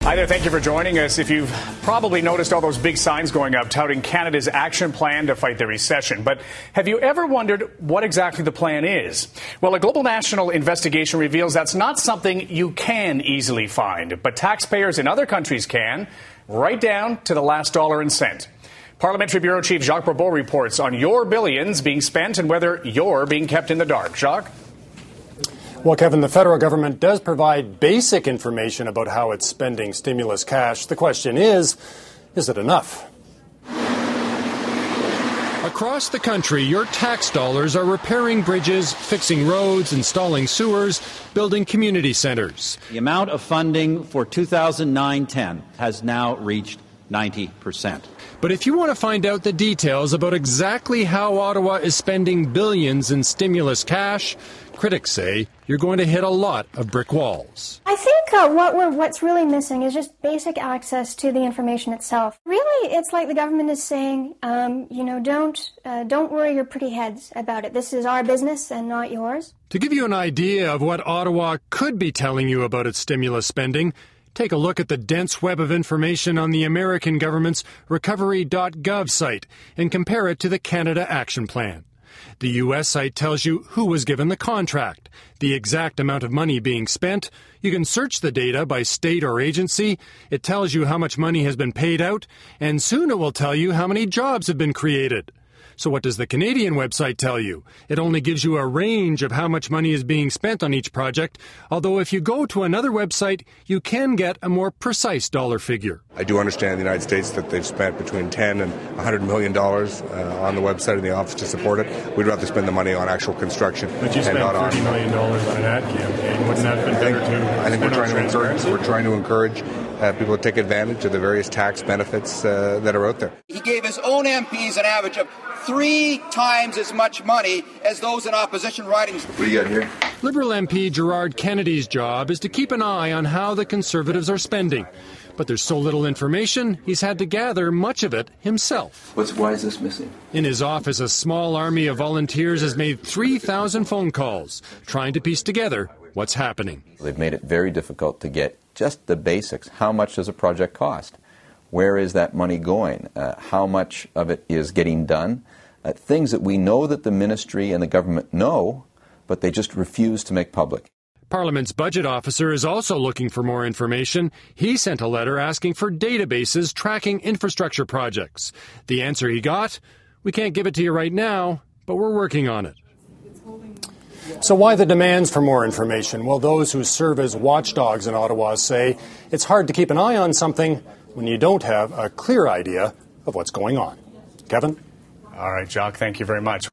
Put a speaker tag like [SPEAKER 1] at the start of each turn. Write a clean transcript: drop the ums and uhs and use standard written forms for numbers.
[SPEAKER 1] Hi there, thank you for joining us. If you've probably noticed all those big signs going up touting Canada's action plan to fight the recession. But have you ever wondered what exactly the plan is? Well, a global national investigation reveals that's not something you can easily find, but taxpayers in other countries can, right down to the last dollar and cent. Parliamentary Bureau Chief Jacques Bourbeau reports on your billions being spent and whether you're being kept in the dark. Jacques?
[SPEAKER 2] Well, Kevin, the federal government does provide basic information about how it's spending stimulus cash. The question is it enough?
[SPEAKER 3] Across the country, your tax dollars are repairing bridges, fixing roads, installing sewers, building community centers.
[SPEAKER 4] The amount of funding for 2009-10 has now reached 90%.
[SPEAKER 3] But if you want to find out the details about exactly how Ottawa is spending billions in stimulus cash, critics say you're going to hit a lot of brick walls.
[SPEAKER 5] I think what's really missing is just basic access to the information itself. Really, it's like the government is saying, don't worry your pretty heads about it. This is our business and not yours.
[SPEAKER 3] To give you an idea of what Ottawa could be telling you about its stimulus spending, take a look at the dense web of information on the American government's recovery.gov site and compare it to the Canada Action Plan. The U.S. site tells you who was given the contract, the exact amount of money being spent. You can search the data by state or agency. It tells you how much money has been paid out, and soon it will tell you how many jobs have been created. So what does the Canadian website tell you? It only gives you a range of how much money is being spent on each project, although if you go to another website, you can get a more precise dollar figure.
[SPEAKER 6] I do understand in the United States that they've spent between $10 and $100 million on the website of the office to support it. We'd rather spend the money on actual construction.
[SPEAKER 7] But you spent $30 million on an ad campaign. Wouldn't that have been better too?
[SPEAKER 6] I think we're trying to encourage people to take advantage of the various tax benefits that are out there.
[SPEAKER 8] He gave his own MPs an average of 3 times as much money as those in opposition ridings.
[SPEAKER 6] What do you got here?
[SPEAKER 3] Liberal MP Gerard Kennedy's job is to keep an eye on how the Conservatives are spending. But there's so little information, he's had to gather much of it himself.
[SPEAKER 9] Why is this missing?
[SPEAKER 3] In his office, a small army of volunteers has made 3,000 phone calls, trying to piece together what's happening.
[SPEAKER 9] They've made it very difficult to get just the basics. How much does a project cost? Where is that money going? How much of it is getting done? Things that we know that the ministry and the government know, but they just refuse to make public.
[SPEAKER 3] Parliament's budget officer is also looking for more information. He sent a letter asking for databases tracking infrastructure projects. The answer he got, we can't give it to you right now, but we're working on it.
[SPEAKER 2] So why the demands for more information? Well, those who serve as watchdogs in Ottawa say it's hard to keep an eye on something when you don't have a clear idea of what's going on. Kevin?
[SPEAKER 1] All right, Jacques, thank you very much.